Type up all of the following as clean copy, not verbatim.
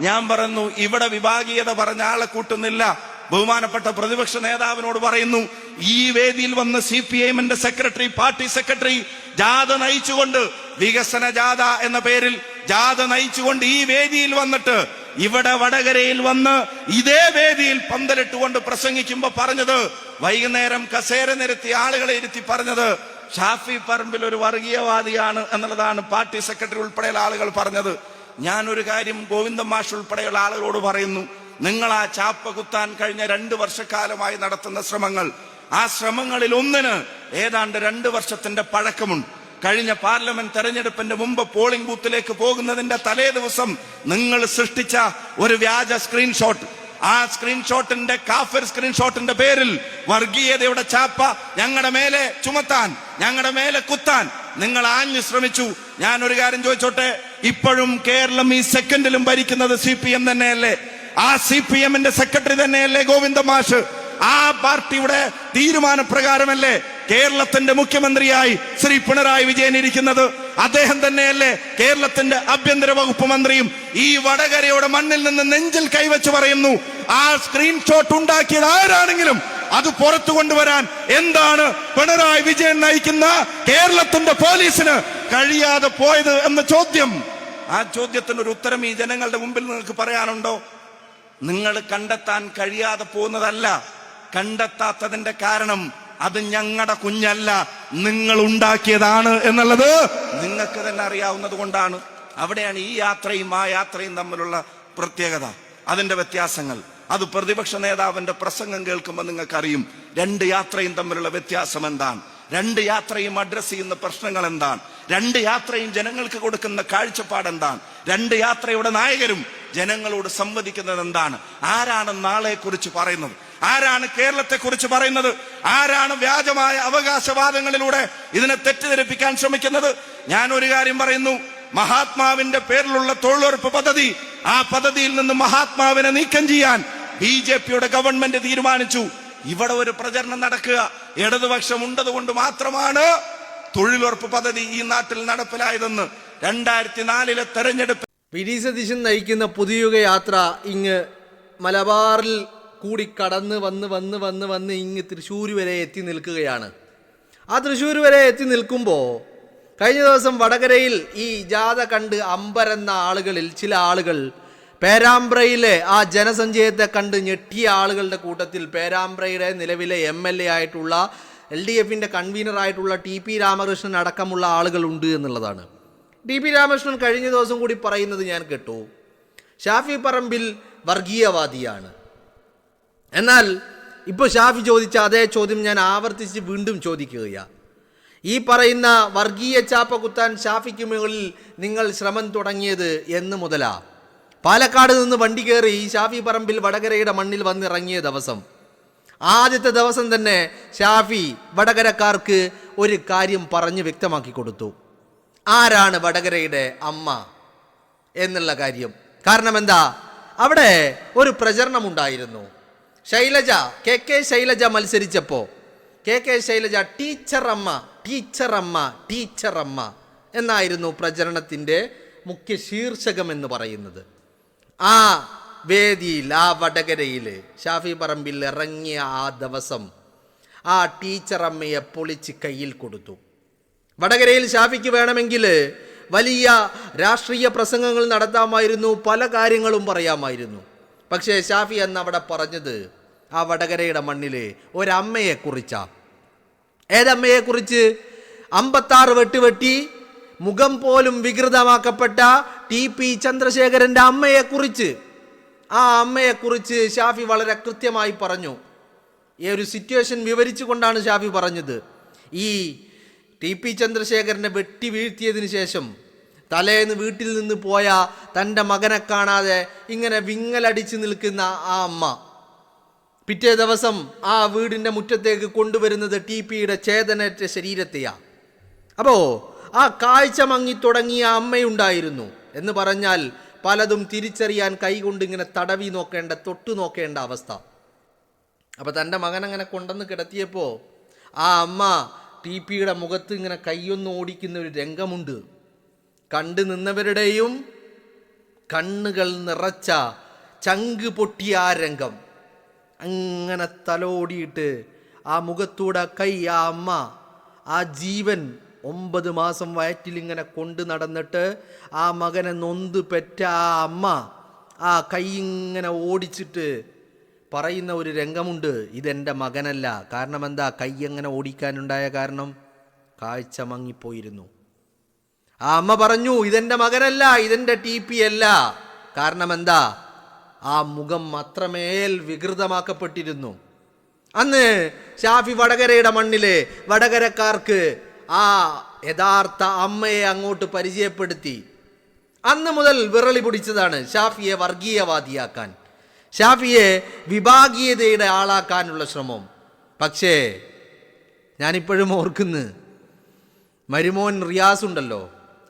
ഞാൻ പറയുന്നു, ഇവിടെ വിഭാഗീയത പറഞ്ഞ ആളെ കൂട്ടുന്നില്ല. ബഹുമാനപ്പെട്ട പ്രതിപക്ഷ നേതാവിനോട് പറയുന്നു, ഈ വേദിയിൽ വന്ന് CPIM-ന്റെ സെക്രട്ടറി, പാർട്ടി സെക്രട്ടറി ജാഥ നയിച്ചുകൊണ്ട്, വികസന ജാഥ എന്ന പേരിൽ ജാഥ നയിച്ചുകൊണ്ട് ഈ വേദിയിൽ വന്നിട്ട് ഇവിടെ വടകരയിൽ വന്ന് ഇതേ വേദിയിൽ പന്തലിട്ടുകൊണ്ട് പ്രസംഗിക്കുമ്പോ പറഞ്ഞത്, വൈകുന്നേരം കസേര നിരത്തി ആളുകളെ ഇരുത്തി പറഞ്ഞത് ഷാഫി പറമ്പിൽ ഒരു വർഗീയവാദിയാണ് എന്നുള്ളതാണ് പാർട്ടി സെക്രട്ടറി ഉൾപ്പെടെയുള്ള ആളുകൾ പറഞ്ഞത്. ഞാനൊരു കാര്യം ഗോവിന്ദൻ മാഷ് ഉൾപ്പെടെയുള്ള ആളുകളോട് പറയുന്നു, നിങ്ങൾ ആ ചാപ്പ കുത്താൻ കഴിഞ്ഞ 2 വർഷക്കാലമായി നടത്തുന്ന ശ്രമങ്ങൾ, ആ ശ്രമങ്ങളിൽ ഒന്നിന് ഏതാണ്ട് 2 വർഷത്തിന്റെ പഴക്കമുണ്ട്. കഴിഞ്ഞ പാർലമെന്റ് തെരഞ്ഞെടുപ്പിന്റെ മുമ്പ് പോളിംഗ് ബൂത്തിലേക്ക് പോകുന്നതിന്റെ തലേ ദിവസം നിങ്ങൾ സൃഷ്ടിച്ച ഒരു വ്യാജ സ്ക്രീൻഷോട്ട്, ആ സ്ക്രീൻഷോട്ടിന്റെ കാഫിർ സ്ക്രീൻഷോട്ടിന്റെ പേരിൽ വർഗീയതയുടെ ചാപ്പ ഞങ്ങളുടെ മേലെ ചുമത്താൻ, ഞങ്ങളുടെ മേലെ കുത്താൻ നിങ്ങൾ ആഞ്ഞു ശ്രമിച്ചു. ഞാൻ ഒരു കാര്യം ചോദിച്ചോട്ടെ, ഇപ്പോഴും കേരളം ഈ സെക്കൻഡിലും ഭരിക്കുന്നത് CPM തന്നെയല്ലേ? ആ CPM-ന്റെ സെക്രട്ടറി തന്നെയല്ലേ ഗോവിന്ദൻ മാഷ്? ആ പാർട്ടിയുടെ തീരുമാനപ്രകാരമല്ലേ കേരളത്തിന്റെ മുഖ്യമന്ത്രിയായി ശ്രീ പിണറായി വിജയൻ ഇരിക്കുന്നത്? അദ്ദേഹം തന്നെയല്ലേ കേരളത്തിന്റെ ആഭ്യന്തര വകുപ്പ് മന്ത്രിയും? ഈ വടകരയുടെ മണ്ണിൽ നിന്ന് നെഞ്ചിൽ കൈവച്ച് പറയുന്നു, ആ സ്ക്രീൻഷോട്ട് ഉണ്ടാക്കിയത് ആരാണെങ്കിലും അത് പുറത്തു കൊണ്ടുവരാൻ എന്താണ് പിണറായി വിജയൻ നയിക്കുന്ന കേരളത്തിന്റെ പോലീസിന് കഴിയാതെ പോയത് എന്ന ചോദ്യം, ആ ചോദ്യത്തിന് ഒരു ഉത്തരം ഈ ജനങ്ങളുടെ മുമ്പിൽ നിങ്ങൾക്ക് പറയാനുണ്ടോ? നിങ്ങൾ കണ്ടെത്താൻ കഴിയാതെ പോകുന്നതല്ല, കണ്ടെത്താത്തതിന്റെ കാരണം അത് ഞങ്ങളുടെ കുഞ്ഞല്ല, നിങ്ങൾ ഉണ്ടാക്കിയതാണ് എന്നുള്ളത് നിങ്ങൾക്ക് തന്നെ അറിയാവുന്നത് കൊണ്ടാണ്. അവിടെയാണ് ഈ യാത്രയും ആ യാത്രയും തമ്മിലുള്ള പ്രത്യേകത, അതിന്റെ വ്യത്യാസങ്ങൾ. അത് പ്രതിപക്ഷ നേതാവിന്റെ പ്രസംഗം കേൾക്കുമ്പോൾ നിങ്ങൾക്കറിയും 2 യാത്രയും തമ്മിലുള്ള വ്യത്യാസം എന്താണ്, 2 യാത്രയും അഡ്രസ് ചെയ്യുന്ന പ്രശ്നങ്ങൾ എന്താണ്, 2 യാത്രയും ജനങ്ങൾക്ക് കൊടുക്കുന്ന കാഴ്ചപ്പാട് എന്താണ്, 2 യാത്രയുടെ നായകരും ജനങ്ങളോട് സംവദിക്കുന്നത് എന്താണ്, ആരാണ് നാളെ കുറിച്ച് പറയുന്നത്, ആരാണ് കേരളത്തെ കുറിച്ച് പറയുന്നത്, ആരാണ് വ്യാജമായ അവകാശവാദങ്ങളിലൂടെ ഇതിനെ തെറ്റിദ്ധരിപ്പിക്കാൻ ശ്രമിക്കുന്നത്? ഞാൻ ഒരു കാര്യം പറയുന്നു, മഹാത്മാവിന്റെ പേരിലുള്ള തൊഴിലുറപ്പ് പദ്ധതി, ആ പദ്ധതിയിൽ നിന്ന് മഹാത്മാവിനെ നീക്കം ചെയ്യാൻ BJP-യുടെ ഗവൺമെന്റ് തീരുമാനിച്ചു. ഇവിടെ ഒരു പ്രചരണം നടക്കുക, ഇടതുപക്ഷം ഉണ്ടതുകൊണ്ട് മാത്രമാണ് തൊഴിലുറപ്പ് പദ്ധതി ഈ നാട്ടിൽ നടപ്പിലായതെന്ന്. 2004-ലെ തെരഞ്ഞെടുപ്പ് വി ഡി സതീശൻ നയിക്കുന്ന പുതിയുഗ യാത്ര ഇങ്ങ് മലബാറിൽ കൂടി കടന്ന് വന്ന് ഇങ്ങ് തൃശ്ശൂർ വരെ എത്തി നിൽക്കുകയാണ്. ആ തൃശ്ശൂർ വരെ എത്തി നിൽക്കുമ്പോൾ കഴിഞ്ഞ ദിവസം വടകരയിൽ ഈ ജാഥ കണ്ട് അമ്പരന്ന ആളുകളിൽ ചില ആളുകൾ പേരാമ്പ്രയിലെ ആ ജനസഞ്ചയത്തെ കണ്ട് ഞെട്ടിയ ആളുകളുടെ കൂട്ടത്തിൽ പേരാമ്പ്രയുടെ നിലവിലെ MLA ആയിട്ടുള്ള LDF-ന്റെ കൺവീനറായിട്ടുള്ള TP രാമകൃഷ്ണൻ അടക്കമുള്ള ആളുകളുണ്ട് എന്നുള്ളതാണ്. TP രാമകൃഷ്ണൻ കഴിഞ്ഞ ദിവസം കൂടി പറയുന്നത് ഞാൻ കേട്ടു, ഷാഫി പറമ്പിൽ വർഗീയവാദിയാണ്. എന്നാൽ ഇപ്പോൾ ഷാഫി ചോദിച്ച അതേ ചോദ്യം ഞാൻ ആവർത്തിച്ച് വീണ്ടും ചോദിക്കുകയാണ്. ഈ പറയുന്ന വർഗീയ ചാപ്പ കുത്താൻ ഷാഫിക്ക് മുകളിൽ നിങ്ങൾ ശ്രമം തുടങ്ങിയത് എന്ന് മുതലാ? പാലക്കാട് നിന്ന് വണ്ടി കയറി ഷാഫി പറമ്പിൽ വടകരയുടെ മണ്ണിൽ വന്നിറങ്ങിയ ദിവസം, ആദ്യത്തെ ദിവസം തന്നെ ഷാഫി വടകരക്കാർക്ക് ഒരു കാര്യം പറഞ്ഞ് വ്യക്തമാക്കി കൊടുത്തു, ആരാണ് വടകരയുടെ അമ്മ എന്നുള്ള കാര്യം. കാരണം എന്താ, അവിടെ ഒരു പ്രചരണമുണ്ടായിരുന്നു. ശൈലജ, KK ശൈലജ മത്സരിച്ചപ്പോൾ KK ശൈലജ ടീച്ചറമ്മ എന്നായിരുന്നു പ്രചരണത്തിൻ്റെ മുഖ്യ ശീർഷകം എന്ന് പറയുന്നത്. ആ വേദിയിൽ, ആ വടകരയിൽ ഷാഫി പറമ്പിൽ ഇറങ്ങിയ ആ ദിവസം ആ ടീച്ചറമ്മയെ പൊളിച്ച് കയ്യിൽ കൊടുത്തു. വടകരയിൽ ഷാഫിക്ക് വേണമെങ്കിൽ വലിയ രാഷ്ട്രീയ പ്രസംഗങ്ങൾ നടത്താമായിരുന്നു, പല കാര്യങ്ങളും പറയാമായിരുന്നു. പക്ഷേ ഷാഫി അന്ന് അവിടെ പറഞ്ഞത് ആ വടകരയുടെ മണ്ണിൽ ഒരമ്മയെക്കുറിച്ചാണ്. ഏതമ്മയെക്കുറിച്ച്? 56 വെട്ടുവെട്ടി മുഖം പോലും വികൃതമാക്കപ്പെട്ട TP ചന്ദ്രശേഖരൻ്റെ അമ്മയെക്കുറിച്ച്. ആ അമ്മയെക്കുറിച്ച് ഷാഫി വളരെ കൃത്യമായി പറഞ്ഞു. ഈ ഒരു സിറ്റുവേഷൻ വിവരിച്ചു കൊണ്ടാണ് ഷാഫി പറഞ്ഞത്. ഈ TP ചന്ദ്രശേഖരനെ വെട്ടി വീഴ്ത്തിയതിന് ശേഷം തലേന്ന് വീട്ടിൽ നിന്ന് പോയ തൻ്റെ മകനെ കാണാതെ ഇങ്ങനെ വിങ്ങലടിച്ച് നിൽക്കുന്ന ആ അമ്മ പിറ്റേ ദിവസം ആ വീടിൻ്റെ മുറ്റത്തേക്ക് കൊണ്ടുവരുന്നത് TPയുടെ ചേതനേറ്റ ശരീരത്തെയാണ്. അപ്പോൾ ആ കാഴ്ച മങ്ങി തുടങ്ങിയ അമ്മയുണ്ടായിരുന്നു എന്ന് പറഞ്ഞാൽ പലതും തിരിച്ചറിയാൻ കൈകൊണ്ട് ഇങ്ങനെ തടവി നോക്കേണ്ട, തൊട്ടു നോക്കേണ്ട അവസ്ഥ. അപ്പോൾ തൻ്റെ മകൻ അങ്ങനെ കൊണ്ടുവന്ന് കിടത്തിയപ്പോൾ ആ അമ്മ TPയുടെ മുഖത്ത് ഇങ്ങനെ കൈയൊന്ന് ഓടിക്കുന്ന ഒരു രംഗമുണ്ട്. കണ്ടു നിന്നവരുടെയും കണ്ണുകൾ നിറച്ച ചങ്ക് പൊട്ടിയ ആ രംഗം അങ്ങനെ തലോടിയിട്ട് ആ മുഖത്തൂടെ കൈ ആ അമ്മ ആ ജീവൻ 9 മാസം വയറ്റിലിങ്ങനെ കൊണ്ട് നടന്നിട്ട് ആ മകനെ നൊന്ത് പെറ്റ ആ അമ്മ ആ കൈ ഇങ്ങനെ ഓടിച്ചിട്ട് പറയുന്ന ഒരു രംഗമുണ്ട്, ഇതെൻ്റെ മകനല്ല. കാരണം എന്താ? കൈ എങ്ങനെ ഓടിക്കാനുണ്ടായ കാരണം കാഴ്ച മങ്ങിപ്പോയിരുന്നു. ആ അമ്മ പറഞ്ഞു, ഇതെൻ്റെ മകനല്ല, ഇതെൻ്റെ TP അല്ല. കാരണം എന്താ? ആ മുഖം അത്രമേൽ വികൃതമാക്കപ്പെട്ടിരുന്നു. അന്ന് ഷാഫി വടകരയുടെ മണ്ണിലെ വടകരക്കാർക്ക് ആ യഥാർത്ഥ അമ്മയെ അങ്ങോട്ട് പരിചയപ്പെടുത്തി. അന്ന് മുതൽ വിറളി പിടിച്ചതാണ് ഷാഫിയെ വർഗീയവാദിയാക്കാൻ, ഷാഫിയെ വിഭാഗീയതയുടെ ആളാക്കാനുള്ള ശ്രമം. പക്ഷേ ഞാനിപ്പോഴും ഓർക്കുന്നു, മരുമോൻ റിയാസ് ഉണ്ടല്ലോ,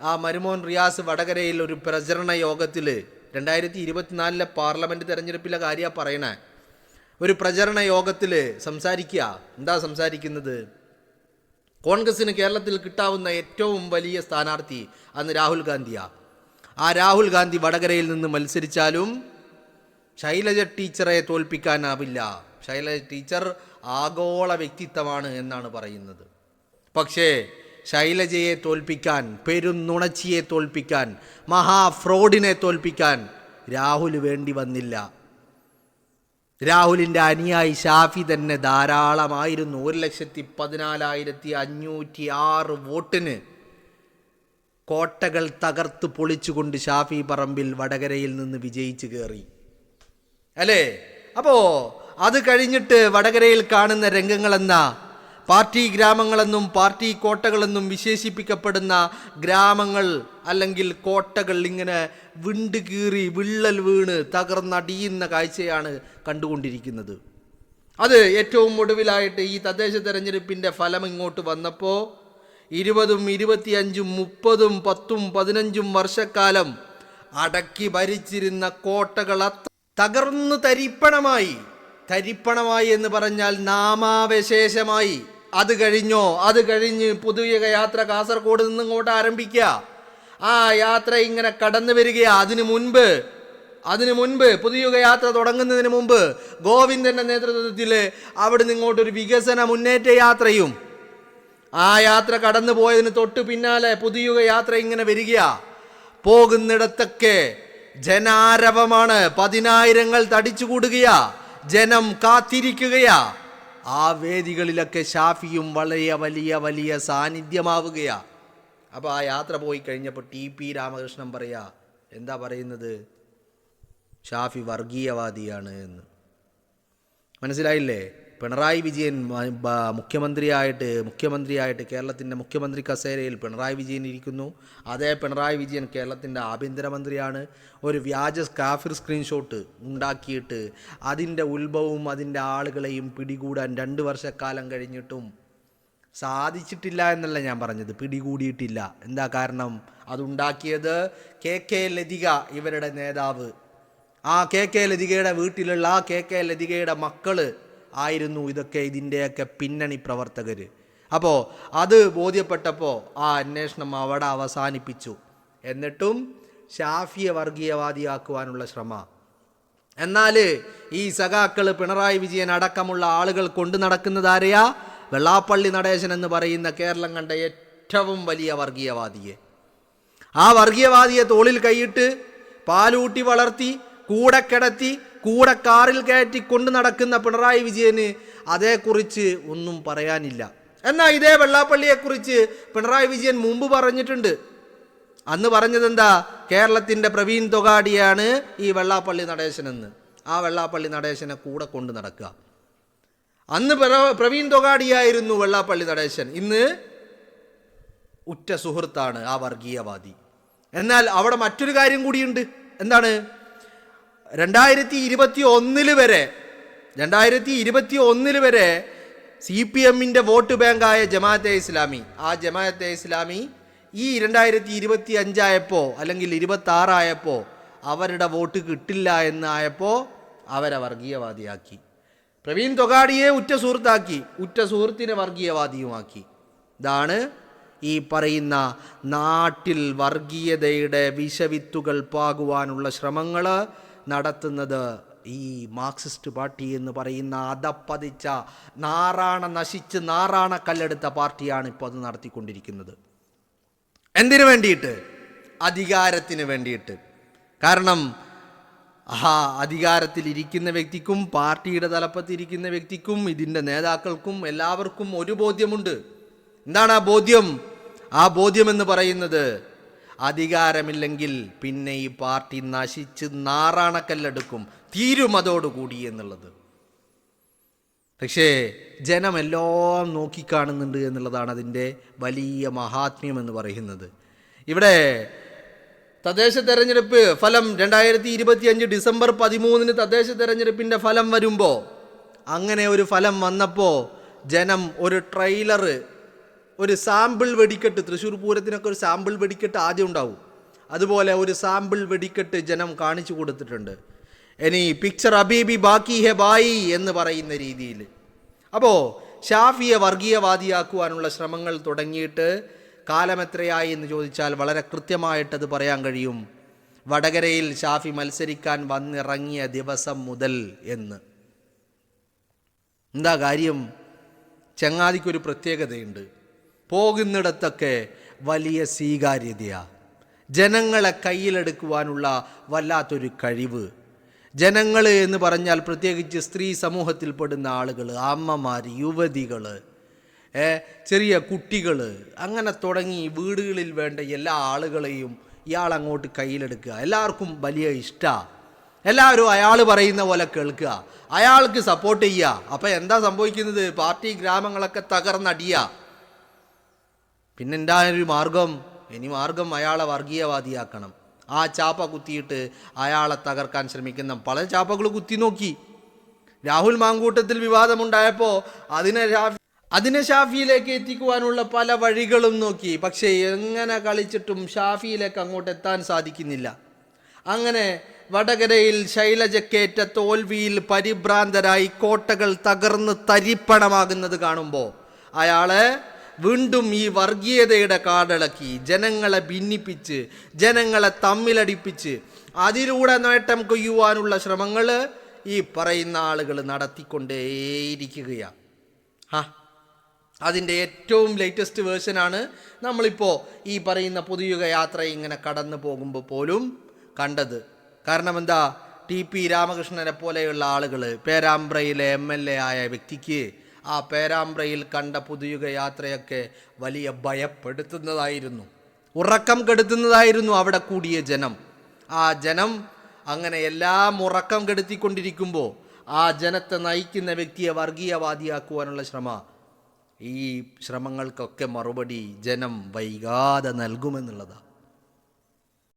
ആ മരുമോൻ റിയാസ് വടകരയിൽ ഒരു പ്രചരണ യോഗത്തിൽ 2024 പാർലമെൻറ്റ് തെരഞ്ഞെടുപ്പിലെ കാര്യമാണ് പറയണേ. ഒരു പ്രചരണ യോഗത്തിൽ സംസാരിക്കുക. എന്താ സംസാരിക്കുന്നത്? കോൺഗ്രസിന് കേരളത്തിൽ കിട്ടാവുന്ന ഏറ്റവും വലിയ സ്ഥാനാർത്ഥി അന്ന് രാഹുൽ ഗാന്ധിയാ. ആ രാഹുൽ ഗാന്ധി വടകരയിൽ നിന്ന് മത്സരിച്ചാലും ശൈലജ ടീച്ചറെ തോൽപ്പിക്കാനാവില്ല. ശൈലജ ടീച്ചർ ആഗോള വ്യക്തിത്വമാണ് എന്നാണ് പറയുന്നത്. പക്ഷേ ശൈലജയെ തോൽപ്പിക്കാൻ, പെരുന്നുണച്ചിയെ തോൽപ്പിക്കാൻ, മഹാഫ്രോഡിനെ തോൽപ്പിക്കാൻ രാഹുൽ വേണ്ടി വന്നില്ല. രാഹുലിൻ്റെ അനുയായി ഷാഫി തന്നെ ധാരാളമായിരുന്നു. 1,14,506 വോട്ടിന് കോട്ടകൾ തകർത്ത് പൊളിച്ചുകൊണ്ട് ഷാഫി പറമ്പിൽ വടകരയിൽ നിന്ന് വിജയിച്ചു കയറി അല്ലേ? അപ്പോൾ അത് കഴിഞ്ഞിട്ട് വടകരയിൽ കാണുന്ന രംഗങ്ങളെന്നാ? പാർട്ടി ഗ്രാമങ്ങളെന്നും പാർട്ടി കോട്ടകളെന്നും വിശേഷിപ്പിക്കപ്പെടുന്ന ഗ്രാമങ്ങൾ അല്ലെങ്കിൽ കോട്ടകൾ ഇങ്ങനെ വിണ്ട് കീറി വിള്ളൽ വീണ് തകർന്നടിയുന്ന കാഴ്ചയാണ് കണ്ടുകൊണ്ടിരിക്കുന്നത്. അത് ഏറ്റവും ഒടുവിലായിട്ട് ഈ തദ്ദേശ തെരഞ്ഞെടുപ്പിൻ്റെ ഫലം ഇങ്ങോട്ട് വന്നപ്പോൾ 20, 25, 30, 10, 15 വർഷക്കാലം അടക്കി ഭരിച്ചിരുന്ന കോട്ടകൾ തകർന്നു തരിപ്പണമായി എന്ന് പറഞ്ഞാൽ നാമാവശേഷമായി. അത് കഴിഞ്ഞോ? അത് കഴിഞ്ഞ് പുതുയുഗ യാത്ര കാസർഗോഡ് നിന്ന് ഇങ്ങോട്ട് ആരംഭിക്കുക. ആ യാത്ര ഇങ്ങനെ കടന്നു വരിക. അതിനു മുൻപ് പുതുയുഗ യാത്ര തുടങ്ങുന്നതിന് മുമ്പ് ഗോവിന്ദന്റെ നേതൃത്വത്തിൽ അവിടുന്ന് ഇങ്ങോട്ടൊരു വികസന മുന്നേറ്റ യാത്രയും, ആ യാത്ര കടന്നു പോയതിന് തൊട്ട് പിന്നാലെ പുതുയുഗ യാത്ര ഇങ്ങനെ വരിക. പോകുന്നിടത്തൊക്കെ ജനാരവമാണ്. 10,000 തടിച്ചുകൂടുകയാ, ജനം കാത്തിരിക്കുകയാ. ആ വേദികളിലൊക്കെ ഷാഫിയും വളരെ വലിയ സാന്നിധ്യമാവുകയാ. അപ്പോൾ ആ യാത്ര പോയി കഴിഞ്ഞപ്പോൾ TP രാമകൃഷ്ണൻ പറയാ, എന്താ പറയുന്നത്? ഷാഫി വർഗീയവാദിയാണ് എന്ന്. മനസ്സിലായില്ലേ? പിണറായി വിജയൻ മുഖ്യമന്ത്രിയായിട്ട് കേരളത്തിൻ്റെ മുഖ്യമന്ത്രി കസേരയിൽ പിണറായി വിജയൻ ഇരിക്കുന്നു. അതേ പിണറായി വിജയൻ കേരളത്തിൻ്റെ ആഭ്യന്തരമന്ത്രിയാണ്. ഒരു വ്യാജ കാഫിർ സ്ക്രീൻഷോട്ട് ഉണ്ടാക്കിയിട്ട് അതിൻ്റെ ഉത്ഭവവും അതിൻ്റെ ആളുകളെയും പിടികൂടാൻ 2 വർഷക്കാലം കഴിഞ്ഞിട്ടും സാധിച്ചിട്ടില്ല എന്നല്ല ഞാൻ പറഞ്ഞത്, പിടികൂടിയിട്ടില്ല. എന്താ കാരണം? അതുണ്ടാക്കിയത് KK ലതിക, ഇവരുടെ നേതാവ്. ആ KK ലതികയുടെ വീട്ടിലുള്ള ആ KK ലതികയുടെ മക്കള് ആയിരുന്നു ഇതിൻ്റെയൊക്കെ പിന്നണി പ്രവർത്തകർ. അപ്പോൾ അത് ബോധ്യപ്പെട്ടപ്പോൾ ആ അന്വേഷണം അവിടെ അവസാനിപ്പിച്ചു. എന്നിട്ടും ഷാഫിയെ വർഗീയവാദിയാക്കുവാനുള്ള ശ്രമം. എന്നാൽ ഈ സഖാക്കൾ പിണറായി വിജയൻ അടക്കമുള്ള ആളുകൾ കൊണ്ടു നടക്കുന്നത് ആരെയാ? വെള്ളാപ്പള്ളി നടേശൻ എന്ന് പറയുന്ന കേരളം കണ്ട ഏറ്റവും വലിയ വർഗീയവാദിയെ. ആ വർഗീയവാദിയെ തോളിൽ കൈയിട്ട് പാലൂട്ടി വളർത്തി കൂടെ കിടത്തി കൂടെ കാറിൽ കയറ്റി കൊണ്ടു നടക്കുന്ന പിണറായി വിജയന് അതേക്കുറിച്ച് ഒന്നും പറയാനില്ല. എന്നാൽ ഇതേ വെള്ളാപ്പള്ളിയെക്കുറിച്ച് പിണറായി വിജയൻ മുമ്പ് പറഞ്ഞിട്ടുണ്ട്. അന്ന് പറഞ്ഞതെന്താ? കേരളത്തിൻ്റെ പ്രവീൺ തൊഗാഡിയാണ് ഈ വെള്ളാപ്പള്ളി നടേശനെന്ന്. ആ വെള്ളാപ്പള്ളി നടേശനെ കൂടെ കൊണ്ട് നടക്കുക. അന്ന് പ്രവീൺ തൊഗാഡിയായിരുന്നു വെള്ളാപ്പള്ളി നടേശൻ. ഇന്ന് ഉറ്റ സുഹൃത്താണ് ആ വർഗീയവാദി. എന്നാൽ അവിടെ മറ്റൊരു കാര്യം കൂടിയുണ്ട്. എന്താണ്? 2021 വരെ CPMൻ്റെ വോട്ട് ബാങ്കായ ജമാഅത്തെ ഇസ്ലാമി, ആ ജമാഅത്തെ ഇസ്ലാമി ഈ 2025 ആയപ്പോൾ അല്ലെങ്കിൽ 26 ആയപ്പോൾ അവരുടെ വോട്ട് കിട്ടില്ല എന്നായപ്പോൾ അവരെ വർഗീയവാദിയാക്കി. പ്രവീൺ തൊഗാഡിയെ ഉറ്റ സുഹൃത്താക്കി, ഉറ്റ സുഹൃത്തിനെ വർഗീയവാദിയുമാക്കി. ഇതാണ് ഈ പറയുന്ന നാട്ടിൽ വർഗീയതയുടെ വിഷവിത്തുകൾ പാകുവാനുള്ള ശ്രമങ്ങൾ നടത്തുന്നത് ഈ മാർക്സിസ്റ്റ് പാർട്ടി എന്ന് പറയുന്ന അതപ്പതിച്ച നശിച്ച് നാറാണ കല്ലെടുത്ത പാർട്ടിയാണ് ഇപ്പോൾ അത് നടത്തിക്കൊണ്ടിരിക്കുന്നത്. എന്തിനു വേണ്ടിയിട്ട്? അധികാരത്തിന് വേണ്ടിയിട്ട്. കാരണം അധികാരത്തിലിരിക്കുന്ന വ്യക്തിക്കും പാർട്ടിയുടെ തലപ്പത്തിരിക്കുന്ന വ്യക്തിക്കും ഇതിൻ്റെ നേതാക്കൾക്കും എല്ലാവർക്കും ഒരു ബോധ്യമുണ്ട്. എന്താണ് ആ ബോധ്യം? ആ ബോധ്യം എന്ന് പറയുന്നത് അധികാരമില്ലെങ്കിൽ പിന്നെ ഈ പാർട്ടി നശിച്ച് നാറാണക്കല്ലെടുക്കും, തീരും അതോടുകൂടി എന്നുള്ളത്. പക്ഷേ ജനമെല്ലാം നോക്കിക്കാണുന്നുണ്ട് എന്നുള്ളതാണ് അതിൻ്റെ വലിയ മഹാത്മ്യം എന്ന് പറയുന്നത്. ഇവിടെ തദ്ദേശ തെരഞ്ഞെടുപ്പ് ഫലം 2025 ഡിസംബർ 13 തദ്ദേശ തെരഞ്ഞെടുപ്പിൻ്റെ ഫലം വരുമ്പോൾ, അങ്ങനെ ഒരു ഫലം വന്നപ്പോൾ ജനം ഒരു ട്രെയിലർ, ഒരു സാമ്പിൾ വെടിക്കെട്ട്, തൃശ്ശൂർ പൂരത്തിനൊക്കെ ഒരു സാമ്പിൾ വെടിക്കെട്ട് ആദ്യം ഉണ്ടാവും, അതുപോലെ ഒരു സാമ്പിൾ വെടിക്കെട്ട് ജനം കാണിച്ചു കൊടുത്തിട്ടുണ്ട്. ഇനി പിക്ചർ അബീബി ബാക്കി ഹെ ബായി എന്ന് പറയുന്ന രീതിയിൽ. അപ്പോൾ ഷാഫിയെ വർഗീയവാദിയാക്കുവാനുള്ള ശ്രമങ്ങൾ തുടങ്ങിയിട്ട് കാലമെത്രയായി എന്ന് ചോദിച്ചാൽ വളരെ കൃത്യമായിട്ടത് പറയാൻ കഴിയും. വടകരയിൽ ഷാഫി മത്സരിക്കാൻ വന്നിറങ്ങിയ ദിവസം മുതൽ എന്ന്. എന്താ കാര്യം? ചങ്ങാതിക്കൊരു പ്രത്യേകതയുണ്ട്. പോകുന്നിടത്തൊക്കെ വലിയ സ്വീകാര്യതയാണ്. ജനങ്ങളെ കയ്യിലെടുക്കുവാനുള്ള വല്ലാത്തൊരു കഴിവ്. ജനങ്ങൾ എന്ന് പറഞ്ഞാൽ പ്രത്യേകിച്ച് സ്ത്രീ സമൂഹത്തിൽപ്പെടുന്ന ആളുകൾ, അമ്മമാർ, യുവതികൾ, ചെറിയ കുട്ടികൾ, അങ്ങനെ തുടങ്ങി വീടുകളിൽ വേണ്ട എല്ലാ ആളുകളെയും ഇയാൾ അങ്ങോട്ട് കയ്യിലെടുക്കുക. എല്ലാവർക്കും വലിയ ഇഷ്ടമാണ്. എല്ലാവരും അയാൾ പറയുന്ന പോലെ കേൾക്കുക, അയാൾക്ക് സപ്പോർട്ട് ചെയ്യുക. അപ്പം എന്താ സംഭവിക്കുന്നത്? പാർട്ടി ഗ്രാമങ്ങളൊക്കെ തകർന്നടിയുക. പിന്നെന്താ ഒരു മാർഗം? ഇനി മാർഗം അയാളെ വർഗീയവാദിയാക്കണം. ആ ചാപ്പ കുത്തിയിട്ട് അയാളെ തകർക്കാൻ ശ്രമിക്കുന്ന പല ചാപ്പകൾ കുത്തി നോക്കി. രാഹുൽ മാങ്കൂട്ടത്തിൽ വിവാദമുണ്ടായപ്പോൾ അതിനെ ഷാഫിയിലേക്ക് എത്തിക്കുവാനുള്ള പല വഴികളും നോക്കി. പക്ഷേ എങ്ങനെ കളിച്ചിട്ടും ഷാഫിയിലേക്ക് അങ്ങോട്ട് എത്താൻ സാധിക്കുന്നില്ല. അങ്ങനെ വടകരയിൽ ശൈലജക്കേറ്റ തോൽവിയിൽ പരിഭ്രാന്തരായി കോട്ടകൾ തകർന്ന് തരിപ്പണമാകുന്നത് കാണുമ്പോൾ അയാളെ വീണ്ടും ഈ വർഗീയതയുടെ കാടിളക്കി, ജനങ്ങളെ ഭിന്നിപ്പിച്ച്, ജനങ്ങളെ തമ്മിലടിപ്പിച്ച് അതിലൂടെ നേട്ടം കൊയ്യുവാനുള്ള ശ്രമങ്ങൾ ഈ പറയുന്ന ആളുകൾ നടത്തിക്കൊണ്ടേയിരിക്കുകയാണ്. അതിൻ്റെ ഏറ്റവും ലേറ്റസ്റ്റ് വേർഷനാണ് നമ്മളിപ്പോൾ ഈ പറയുന്ന പുതിയുഗ യാത്ര ഇങ്ങനെ കടന്നു പോകുമ്പോൾ പോലും കണ്ടത്. കാരണം എന്താ? TP രാമകൃഷ്ണനെ പോലെയുള്ള ആളുകൾ, പേരാമ്പ്രയിലെ MLA ആയ വ്യക്തിക്ക് ആ പേരാമ്പ്രയിൽ കണ്ട പുതിയുഗ യാത്രയൊക്കെ വലിയ ഭയപ്പെടുത്തുന്നതായിരുന്നു, ഉറക്കം കെടുത്തുന്നതായിരുന്നു അവിടെ കൂടിയ ജനം. ആ ജനം അങ്ങനെ എല്ലാം ഉറക്കം കെടുത്തിക്കൊണ്ടിരിക്കുമ്പോൾ ആ ജനത്തെ നയിക്കുന്ന വ്യക്തിയെ വർഗീയവാദിയാക്കുവാനുള്ള ഈ ശ്രമങ്ങൾക്കൊക്കെ മറുപടി ജനം വൈകാതെ നൽകുമെന്നുള്ളതാണ്.